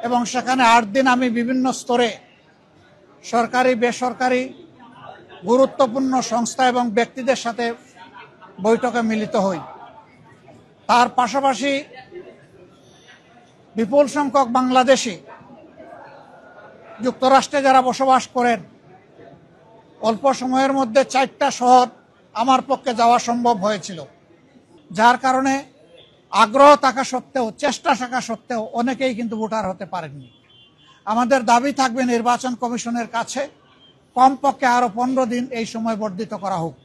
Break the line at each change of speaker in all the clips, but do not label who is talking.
এবং সেখানে 8 দিন আমি বিভিন্ন স্তরে সরকারি বেসরকারি গুরুত্বপূর্ণ সংস্থা এবং ব্যক্তিদের সাথে বৈঠকে মিলিত হই। তার পাশাপাশি বিপুল সংখ্যক বাংলাদেশি যুক্তরাষ্ট্রে যারা বসবাস করেন, অল্প সময়ের মধ্যে 4টা শহর আমার পক্ষে যাওয়া সম্ভব হয়েছিল, যার কারণে আগ্রহ থাকা সত্ত্বেও, চেষ্টা থাকা সত্ত্বেও অনেকেই কিন্তু ভোটার হতে পারেননি। আমাদের দাবি থাকবে নির্বাচন কমিশনের কাছে কমপক্ষে আরো 15 দিন এই সময় বর্ধিত করা হোক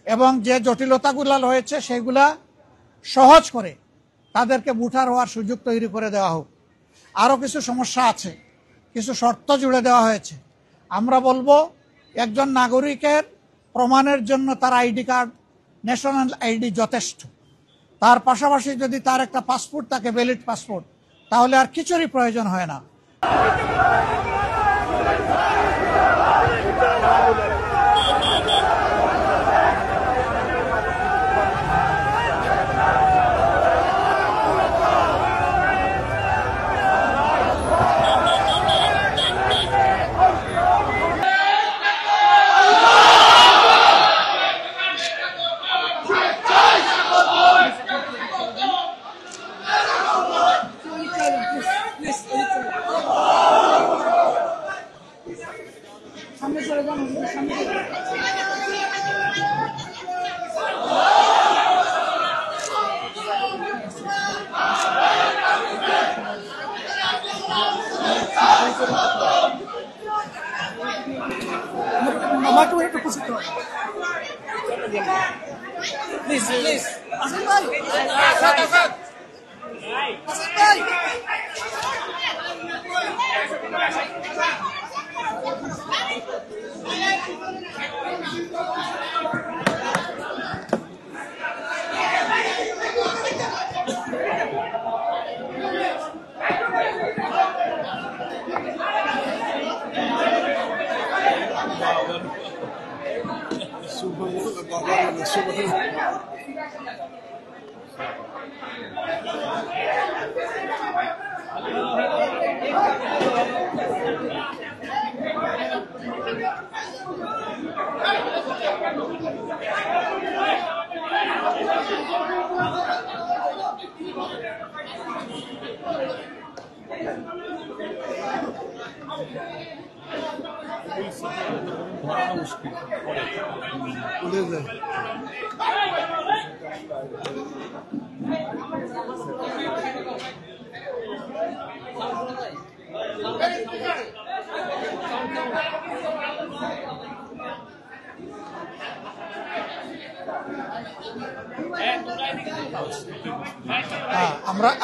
এবং যে জটিলতাগুলো রয়েছে সেগুলা সহজ করে তাদেরকে ভোটার হওয়ার সুযোগ তৈরি করে দেওয়া হোক। আরো কিছু সমস্যা আছে, কিছু শর্ত জুড়ে দেওয়া হয়েছে। আমরা বলবো একজন নাগরিকের প্রমাণের জন্য তার আইডি কার্ড, ন্যাশনাল আইডি যথেষ্ট। তার পাশাপাশি যদি তার একটা পাসপোর্ট থাকে, ভ্যালিড পাসপোর্ট, তাহলে আর কিছুরই প্রয়োজন হয় না।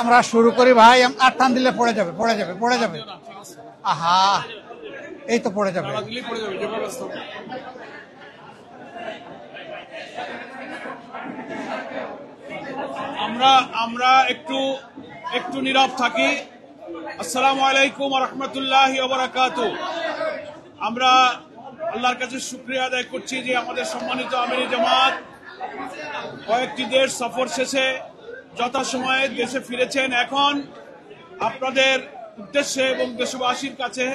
আমরা শুরু করি ভাই। 8 টান দিলে পড়ে যাবে। আহা, এই তো পড়ে যাবে।
আমরা একটু নীরব থাকি। আসসালামু আলাইকুম ওয়া রাহমাতুল্লাহি ওয়া বারাকাতুহু। আমরা আল্লাহর কাছে শুকরিয়া আদায় করছি যে আমাদের সম্মানিত আমিরে জামাত কয়েকটি দেশ সফর শেষে যথাসময়ে দেশে ফিরেছেন। এখন আপনাদের উদ্দেশ্যে এবং দেশবাসীর কাছে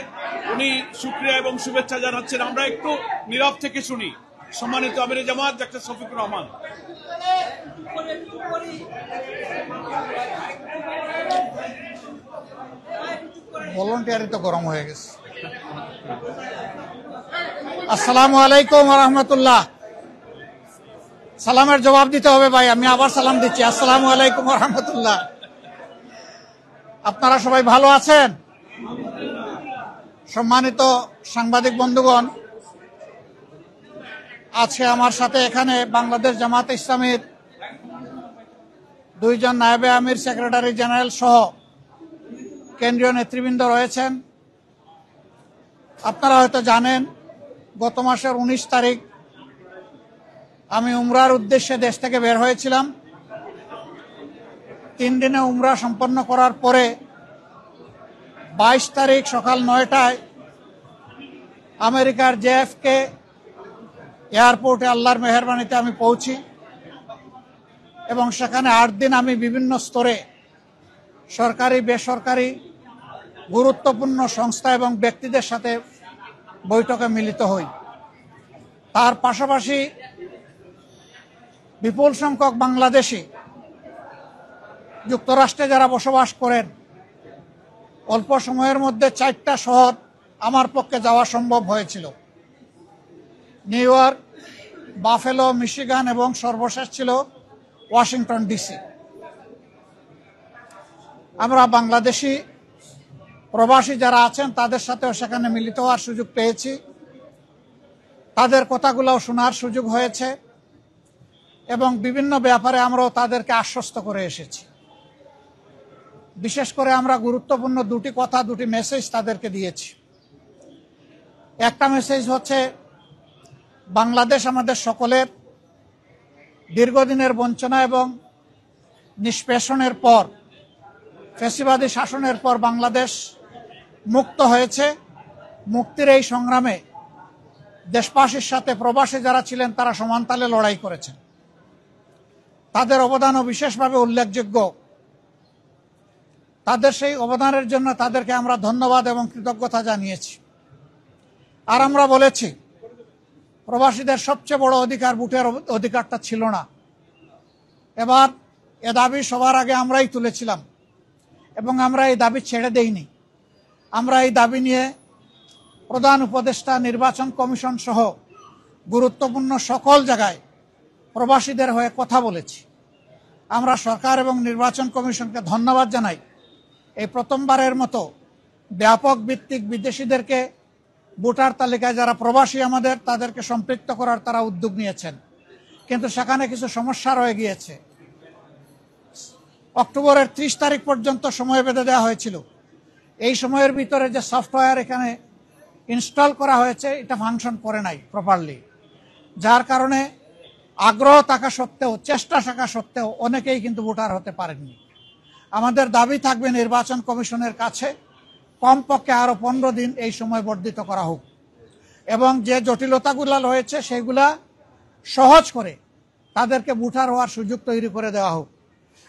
উনি শুকরিয়া এবং শুভেচ্ছা জানাচ্ছেন। আমরা একটু নীরব থেকে শুনি। সম্মানিত আমিরে জামাত ডাক্তার শফিকুর রহমান।
ভলান্টিয়ারই তো গরম হয়ে গেছে। আসসালামু আলাইকুম ওয়া রাহমাতুল্লাহ। সালামের জবাব দিতে হবে ভাই, আমি আবার সালাম দিচ্ছি। আসসালামু আলাইকুম ওয়া রাহমাতুল্লাহ। আপনারা সবাই ভালো আছেন? সম্মানিত সাংবাদিক বন্ধুগণ, আজকে আমার সাথে এখানে বাংলাদেশ জামায়াতে ইসলামীর 2 জন নায়েবে আমির, সেক্রেটারি জেনারেল সহ কেন্দ্রীয় নেতৃবৃন্দ রয়েছেন। আপনারা হয়তো জানেন, গত মাসের 19 তারিখ আমি উমরার উদ্দেশ্যে দেশ থেকে বের হয়েছিলাম। 3 দিনে উমরা সম্পন্ন করার পরে 22 তারিখ সকাল 9টায় আমেরিকার JFK এয়ারপোর্টে আল্লাহর মেহেরবানিতে আমি পৌঁছি এবং সেখানে 8 দিন আমি বিভিন্ন স্তরে সরকারি বেসরকারি গুরুত্বপূর্ণ সংস্থা এবং ব্যক্তিদের সাথে বৈঠকে মিলিত হই। তার পাশাপাশি বিপুল সংখ্যক বাংলাদেশি যুক্তরাষ্ট্রে যারা বসবাস করেন, অল্প সময়ের মধ্যে 4টা শহর আমার পক্ষে যাওয়া সম্ভব হয়েছিল: নিউ ইয়র্ক, বাফেলো, মিশিগান এবং সর্বশেষ ছিল ওয়াশিংটন ডিসি। আমরা বাংলাদেশি প্রবাসী যারা আছেন তাদের সাথেও সেখানে মিলিত হওয়ার সুযোগ পেয়েছি, তাদের কথাগুলোও শোনার সুযোগ হয়েছে এবং বিভিন্ন ব্যাপারে আমরাও তাদেরকে আশ্বস্ত করে এসেছি। বিশেষ করে আমরা গুরুত্বপূর্ণ দুটি মেসেজ তাদেরকে দিয়েছি। একটা মেসেজ হচ্ছে, বাংলাদেশ আমাদের সকলের দীর্ঘদিনের বঞ্চনা এবং নিষ্পেষণের পর, ফ্যাসিবাদী শাসনের পর বাংলাদেশ মুক্ত হয়েছে। মুক্তির এই সংগ্রামে দেশবাসীর সাথে প্রবাসী যারা ছিলেন তারা সমানতালে লড়াই করেছেন। তাদের অবদানও বিশেষভাবে উল্লেখযোগ্য। তাদের সেই অবদানের জন্য তাদেরকে আমরা ধন্যবাদ এবং কৃতজ্ঞতা জানিয়েছি। আর আমরা বলেছি, প্রবাসীদের সবচেয়ে বড় অধিকার ভোটের অধিকারটা ছিল না। এবার এ দাবি সবার আগে আমরাই তুলেছিলাম এবং আমরা এই দাবি ছেড়ে দেইনি। আমরা এই দাবি নিয়ে প্রধান উপদেষ্টা, নির্বাচন কমিশন সহ গুরুত্বপূর্ণ সকল জায়গায় প্রবাসীদের হয়ে কথা বলেছি। আমরা সরকার এবং নির্বাচন কমিশনকে ধন্যবাদ জানাই। এই প্রথমবারের মতো ব্যাপক ভিত্তিক বিদেশিদেরকে ভোটার তালিকায় যারা প্রবাসী আমাদের, তাদেরকে সম্পৃক্ত করার তারা উদ্যোগ নিয়েছেন। কিন্তু সেখানে কিছু সমস্যা রয়ে গিয়েছে। অক্টোবরের 30 তারিখ পর্যন্ত সময় বেঁধে দেওয়া হয়েছিল। এই সময়ের ভিতরে যে সফটওয়্যার এখানে ইনস্টল করা হয়েছে এটা ফাংশন করে নাই প্রপারলি, যার কারণে আগ্রহ থাকা সত্ত্বেও, চেষ্টা থাকা সত্ত্বেও অনেকেই কিন্তু ভোটার হতে পারেননি। আমাদের দাবি থাকবে নির্বাচন কমিশনের কাছে কমপক্ষে আরো 15 দিন এই সময় বর্ধিত করা হোক এবং যে জটিলতাগুলো রয়েছে সেগুলা সহজ করে তাদেরকে ভোটার হওয়ার সুযোগ তৈরি করে দেওয়া হোক।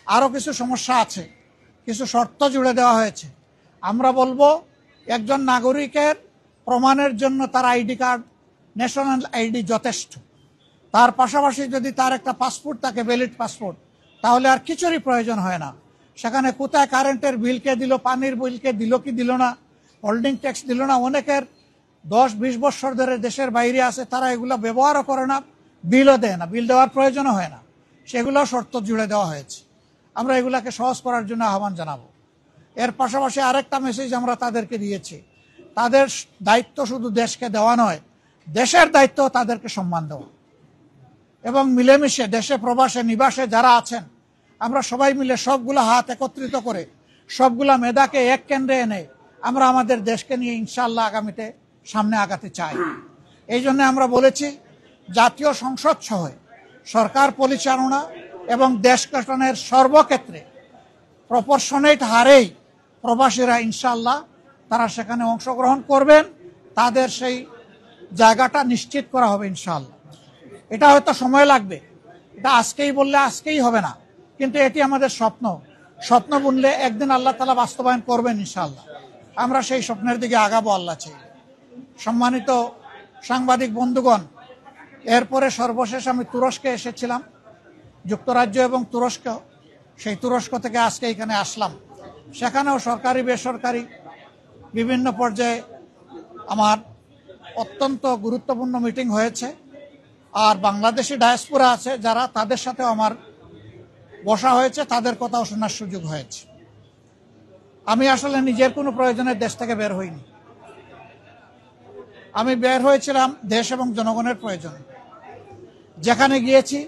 আরো কিছু সমস্যা আছে, কিছু শর্ত জুড়ে দেওয়া হয়েছে। আমরা বলবো, একজন নাগরিকের প্রমাণের জন্য তার আইডি কার্ড, ন্যাশনাল আইডি যথেষ্ট। তার পাশাপাশি যদি তার একটা পাসপোর্ট থাকে, ভ্যালিড পাসপোর্ট, তাহলে আর কিছুরই প্রয়োজন হয় না। সেখানে কোথায় কারেন্টের বিল কে দিল, পানির বিল কে দিল কি দিল না, হোল্ডিং ট্যাক্স দিল না, অনেকের 10-20 বছর ধরে দেশের বাইরে আছে, তারা এগুলো ব্যবহারও করে না, বিলও দেয় না, বিল দেওয়ার প্রয়োজনও হয় না। সেগুলো শর্ত জুড়ে দেওয়া হয়েছে। আমরা এগুলাকে সহজ করার জন্য আহ্বান জানাবো। এর পাশাপাশি আরেকটা মেসেজ আমরা তাদেরকে দিয়েছি, তাদের দায়িত্ব শুধু দেশকে দেওয়া নয়, দেশের দায়িত্ব তাদেরকে সম্মান দেওয়া এবং মিলেমিশে দেশে প্রবাসে নিবাসে যারা আছেন, আমরা সবাই মিলে সবগুলো হাত একত্রিত করে সবগুলা মেধাকে এক কেন্দ্রে এনে আমরা আমাদের দেশকে নিয়ে ইনশাআল্লাহ আগামীতে সামনে আগাতে চাই। এই জন্য আমরা বলেছি, জাতীয় সংসদ সহ সরকার পরিচালনা এবং দেশ গঠনের সর্বক্ষেত্রে প্রপোর্শনেট হারেই প্রবাসীরা ইনশাআল্লাহ তারা সেখানে অংশগ্রহণ করবেন, তাদের সেই জায়গাটা নিশ্চিত করা হবে ইনশাআল্লাহ। এটা হয়তো সময় লাগবে, এটা আজকেই বললে আজকেই হবে না, কিন্তু এটি আমাদের স্বপ্ন বুনলে একদিন আল্লাহ তাআলা বাস্তবায়ন করবেন ইনশাআল্লাহ। আমরা সেই স্বপ্নের দিকে আগাবো আল্লাহ চাই। সম্মানিত সাংবাদিক বন্ধুগণ, এরপরে সর্বশেষ আমি তুরস্কে এসেছিলাম, যুক্তরাজ্য এবং তুরস্ক। সেই তুরস্ক থেকে আজকে এখানে আসলাম। সেখানেও সরকারি বেসরকারি বিভিন্ন পর্যায়ে আমার অত্যন্ত গুরুত্বপূর্ণ মিটিং হয়েছে। আর বাংলাদেশি ডায়াসপোরা আছে যারা, তাদের সাথেও আমার বসা হয়েছে, তাদের কথাও শোনার সুযোগ হয়েছে। আমি আসলে নিজের কোনো প্রয়োজনে দেশ থেকে বের হইনি। আমি বের হয়েছিলাম দেশ এবং জনগণের প্রয়োজনে। যেখানে গিয়েছি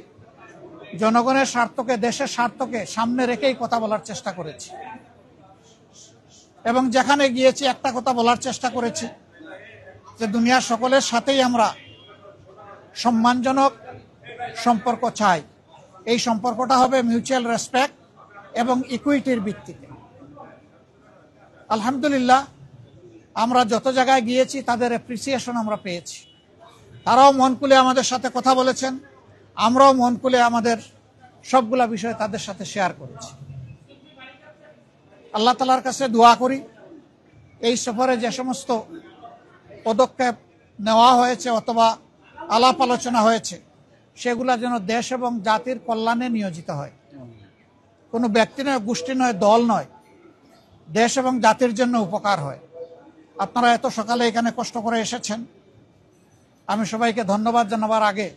জনগণের স্বার্থকে, দেশের স্বার্থকে সামনে রেখেই কথা বলার চেষ্টা করেছি এবং যেখানে গিয়েছি একটা কথা বলার চেষ্টা করেছি যে দুনিয়ার সকলের সাথেই আমরা সম্মানজনক সম্পর্ক চাই। এই সম্পর্কটা হবে মিউচুয়াল রেসপেক্ট এবং ইকুইটির ভিত্তিতে। আলহামদুলিল্লাহ, আমরা যত জায়গায় গিয়েছি তাদের অ্যাপ্রিসিয়েশন আমরা পেয়েছি। তারাও মন খুলে আমাদের সাথে কথা বলেছেন, আমরাও মন খুলে আমাদের সবগুলা বিষয় তাদের সাথে শেয়ার করেছি। আল্লাহ তাআলার কাছে দোয়া করি এই সফরে যে সমস্ত পদক্ষেপ নেওয়া হয়েছে অথবা আলাপ আলোচনা হয়েছে সেগুলা যেন দেশ এবং জাতির কল্যাণে নিয়োজিত হয়। কোনো ব্যক্তি নয়, গোষ্ঠী নয়, দল নয়, দেশ এবং জাতির জন্য উপকার হয়। আপনারা এত সকালে এখানে কষ্ট করে এসেছেন, আমি সবাইকে ধন্যবাদ জানাবার আগে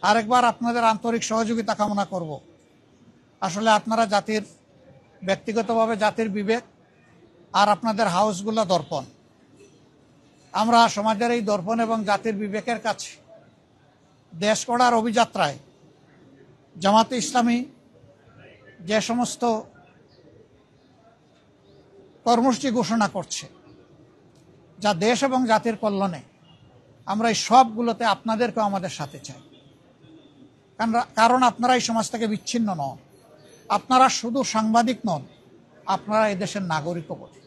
আরেকবার আপনাদের আন্তরিক সহযোগিতা কামনা করব। আসলে আপনারা জাতির, ব্যক্তিগতভাবে জাতির বিবেক, আর আপনাদের হাউসগুলো দর্পণ। আমরা সমাজের এই দর্পণ এবং জাতির বিবেকের কাছে দেশ গড়ার অভিযাত্রায় জামাতে ইসলামী যে সমস্ত কর্মসূচি ঘোষণা করছে যা দেশ এবং জাতির কল্যাণে, আমরা এই সবগুলোতে আপনাদেরকেও আমাদের সাথে চাই। কারণ আপনারা এই সমাজ থেকে বিচ্ছিন্ন নন, আপনারা শুধু সাংবাদিক নন, আপনারা এই দেশের নাগরিকও বটে।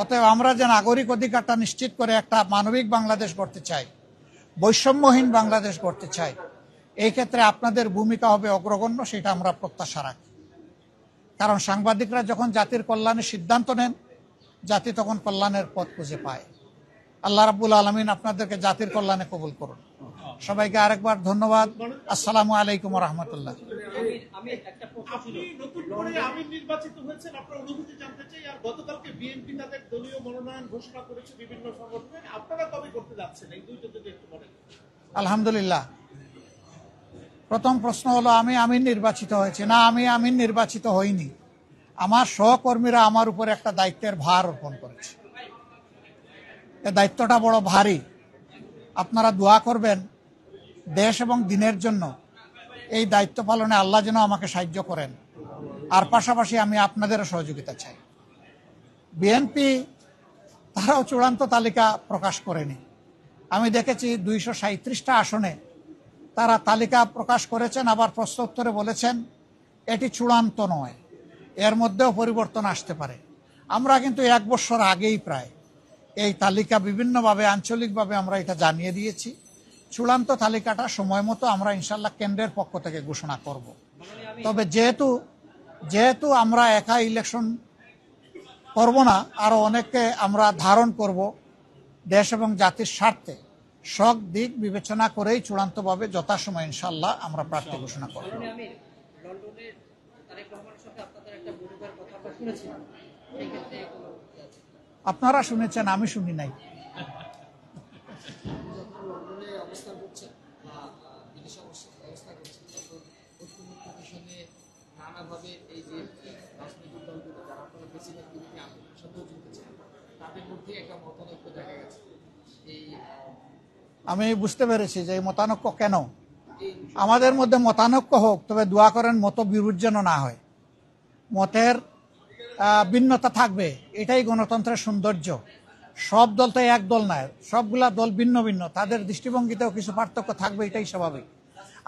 অতএব আমরা যে নাগরিক অধিকারটা নিশ্চিত করে একটা মানবিক বাংলাদেশ গড়তে চাই, বৈষম্যহীন বাংলাদেশ গড়তে চাই, এই ক্ষেত্রে আপনাদের ভূমিকা হবে অগ্রগণ্য, সেটা আমরা প্রত্যাশা রাখি। কারণ সাংবাদিকরা যখন জাতির কল্যাণের সিদ্ধান্ত নেন, জাতি তখন কল্যাণের পথ খুঁজে পায়। আল্লাহ রাব্বুল আলামিন আপনাদেরকে জাতির কল্যাণে কবুল করুন। সবাইকে আরেকবার ধন্যবাদ। আসসালামু আলাইকুম ওয়া রাহমাতুল্লাহ।
আপনি নতুন করে আমির নির্বাচিত হয়েছেন, আপনার অনুভূতি জানতে চাই। আর গতকালকে বিএনপি তাদের দলীয় মনোনয়ন ঘোষণা করেছে বিভিন্ন সংগঠনে, আপনারা কবে করতে যাচ্ছেন এই দুইটা যদি একটু বলেন।
আলহামদুলিল্লাহ। প্রথম প্রশ্ন হলো আমি আমির নির্বাচিত হয়েছি না, আমি আমির নির্বাচিত হইনি। আমার সহকর্মীরা আমার উপর একটা দায়িত্বের ভার অর্পণ করেছে। এই দায়িত্বটা বড় ভারী। আপনারা দোয়া করবেন দেশ এবং দিনের জন্য, এই দায়িত্ব পালনে আল্লাহ যেন আমাকে সাহায্য করেন। আর পাশাপাশি আমি আপনাদেরও সহযোগিতা চাই। বিএনপি তারাও চূড়ান্ত তালিকা প্রকাশ করেনি। আমি দেখেছি 237টা আসনে তারা তালিকা প্রকাশ করেছেন, আবার প্রশ্ন উত্তরে বলেছেন এটি চূড়ান্ত নয়, এর মধ্যেও পরিবর্তন আসতে পারে। আমরা কিন্তু 1 বছর আগেই প্রায় এই তালিকা বিভিন্নভাবে আঞ্চলিকভাবে আমরা এটা জানিয়ে দিয়েছি। চূড়ান্ত তালিকাটা সময় মতো আমরা ইনশাল্লাহ কেন্দ্রের পক্ষ থেকে ঘোষণা করব। তবে যেহেতু আমরা একা ইলেকশন করব না, আরো অনেককে আমরা ধারণ করব, দেশ এবং জাতির স্বার্থে সব দিক বিবেচনা করেই চূড়ান্তভাবে যথাসময় ইনশাল্লাহ আমরা প্রার্থী ঘোষণা করব। আপনারা শুনেছেন, আমি শুনি নাই। আমি বুঝতে পেরেছি যে এই মতানৈক্য কেন। আমাদের মধ্যে মতানৈক্য হোক, তবে দোয়া করেন মত বিরোধ যেন না হয়। মতের ভিন্নতা থাকবে, এটাই গণতন্ত্রের সৌন্দর্য। সব দল তো এক দল নয়, সবগুলা দল ভিন্ন ভিন্ন, তাদের দৃষ্টিভঙ্গিতেও কিছু পার্থক্য থাকবে, এটাই স্বাভাবিক।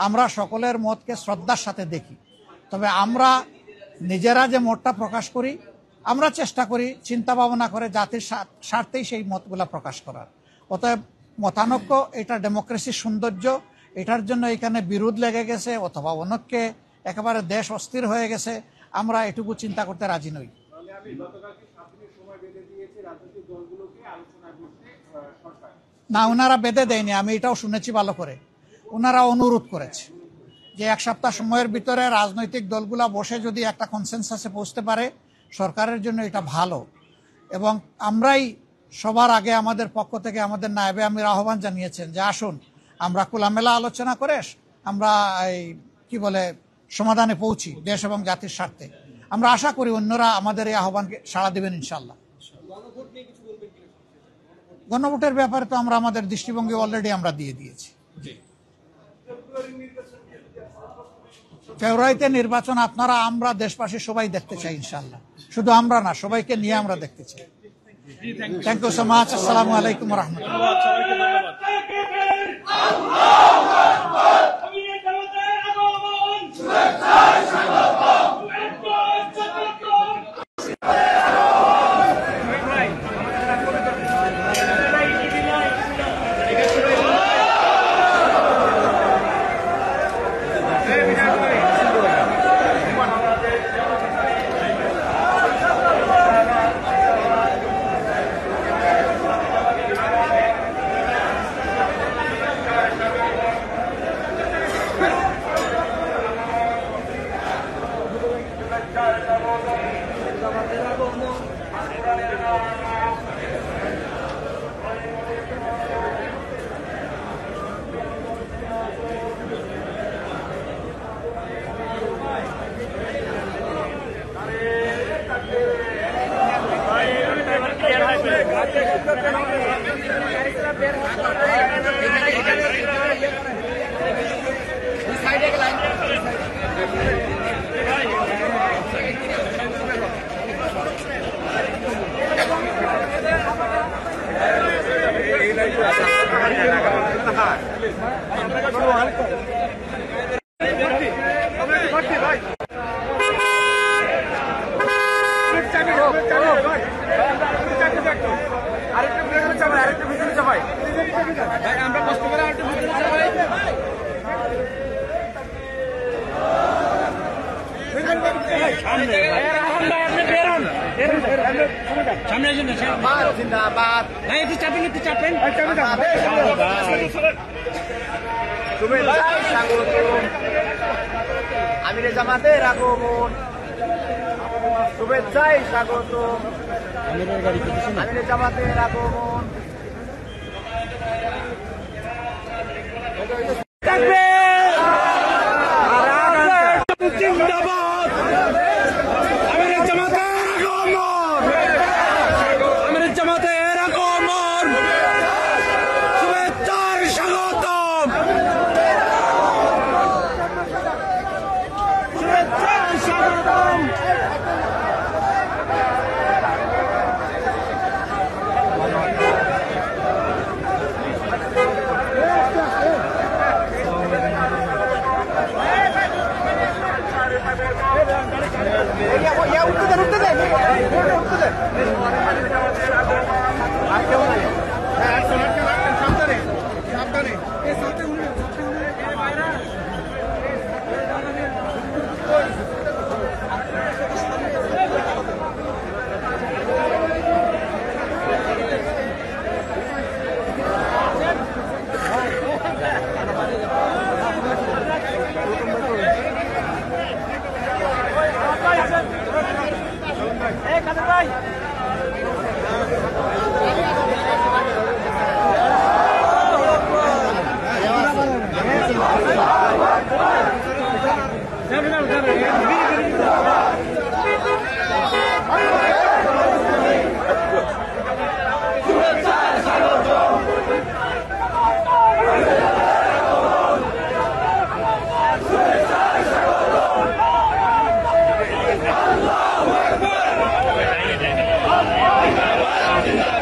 আমরা সকলের মতকে শ্রদ্ধার সাথে দেখি। তবে আমরা নিজেরা যে মতটা প্রকাশ করি, আমরা চেষ্টা করি চিন্তা ভাবনা করে জাতির স্বার্থেই সেই মতগুলা প্রকাশ করার। অতএব মতানৈক্য এটা ডেমোক্রেসির সৌন্দর্য। এটার জন্য এখানে বিরোধ লেগে গেছে অথবা অনেককে একেবারে দেশ অস্থির হয়ে গেছে, আমরা এটুকু চিন্তা করতে রাজি নই। না, ওনারা বেঁধে দেয়নি, আমি এটাও শুনেছি ভালো করে। ওনারা অনুরোধ করেছে যে 1 সপ্তাহ সময়ের ভিতরে রাজনৈতিক দলগুলা বসে যদি একটা কনসেনসাসে পৌঁছতে পারে, সরকারের জন্য এটা ভালো। এবং আমরাই সবার আগে আমাদের পক্ষ থেকে আমাদের নায়েবে আমির আহ্বান জানিয়েছেন যে আসুন আমরা খোলামেলা আলোচনা করে আমরা সমাধানে পৌঁছি দেশ এবং জাতির স্বার্থে। আমরা আশা করি অন্যরা আমাদের এই আহ্বানকে সাড়া দেবেন ইনশাল্লাহ। গণভোটের ব্যাপারে তো আমরা আমাদের দৃষ্টিভঙ্গি অলরেডি আমরা দিয়ে দিয়েছি। ফেব্রুয়ারিতে নির্বাচন আমরা দেশবাসী সবাই দেখতে চাই ইনশাল্লাহ। শুধু আমরা না, সবাইকে নিয়ে আমরা দেখতে চাই। Thank you so much. আসসালামু আলাইকুম ওয়া রাহমাতুল্লাহ।
জিন্দাবাদ একটু চাপেন আমিরে জামাতের আগমন শুভেচ্ছায় স্বাগত আমিরে জামাতের আগমন জিন্দাবাদ আমিরে জামাতের আগমন আমিরে জামাতের আগমন শুভেচ্ছায় স্বাগতম শুভেচ্ছায় স্বাগতম
Allahu Akbar!